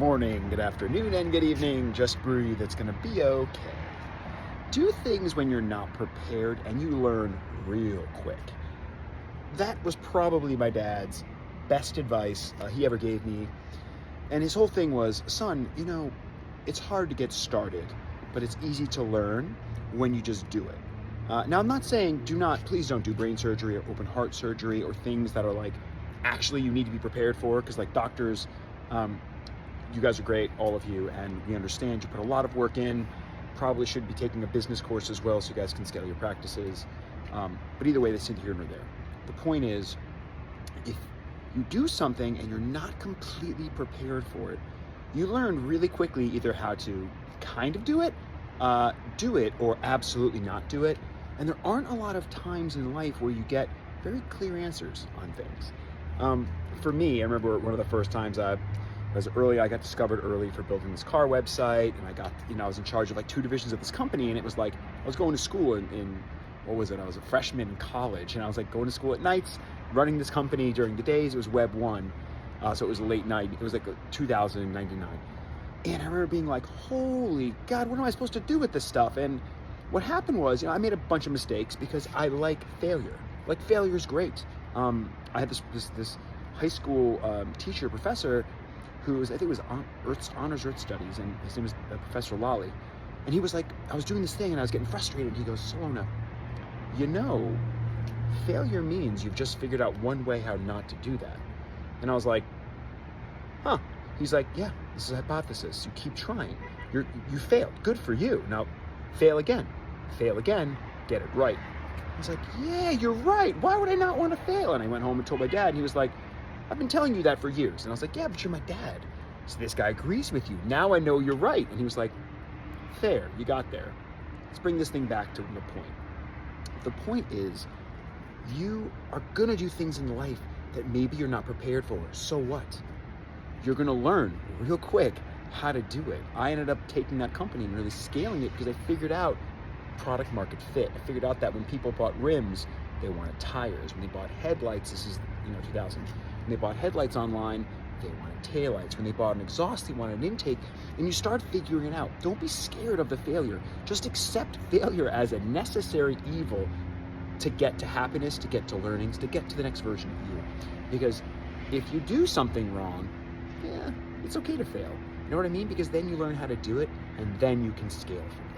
morning, good afternoon, and good evening. Just breathe, it's gonna be okay. Do things when you're not prepared and you learn real quick. That was probably my dad's best advice he ever gave me. And his whole thing was, son, it's hard to get started, but it's easy to learn when you just do it. Now, I'm not saying please don't do brain surgery or open heart surgery or things that are like actually you need to be prepared for, because like doctors, you guys are great, all of you, and we understand you put a lot of work in. Probably should be taking a business course as well so you guys can scale your practices. But either way, that's neither here nor there. The point is, if you do something and you're not completely prepared for it, you learn really quickly either how to kind of do it, or absolutely not do it. And there aren't a lot of times in life where you get very clear answers on things. For me, I remember one of the first times I got discovered early for building this car website, and I was in charge of like 2 divisions of this company, and it was like, I was going to school in what was it? I was a freshman in college, and I was like going to school at nights, running this company during the days. It was Web 1, so it was late night. It was like 2099. And I remember being like, holy God, what am I supposed to do with this stuff? And what happened was, I made a bunch of mistakes because I like failure. Like, failure is great. I had this high school professor who was, I think it was Honors Earth Studies, and his name was Professor Lally. And he was like, I was doing this thing and I was getting frustrated. And he goes, Salona, failure means you've just figured out one way how not to do that. And I was like, huh. He's like, yeah, this is a hypothesis. You keep trying. You failed. Good for you. Now, fail again. Fail again. Get it right. I was like, yeah, you're right. Why would I not want to fail? And I went home and told my dad, and he was like, I've been telling you that for years. And I was like, yeah, but you're my dad. So this guy agrees with you. Now I know you're right. And he was like, fair, you got there. Let's bring this thing back to the point. The point is, you are going to do things in life that maybe you're not prepared for. So what? You're going to learn real quick how to do it. I ended up taking that company and really scaling it because I figured out product market fit. I figured out that when people bought rims, they wanted tires. When they bought headlights, this is 2000. When they bought headlights online, they wanted taillights. When they bought an exhaust, they wanted an intake. And you start figuring it out. Don't be scared of the failure. Just accept failure as a necessary evil to get to happiness, to get to learnings, to get to the next version of you. Because if you do something wrong, yeah, it's okay to fail. You know what I mean? Because then you learn how to do it, and then you can scale from it.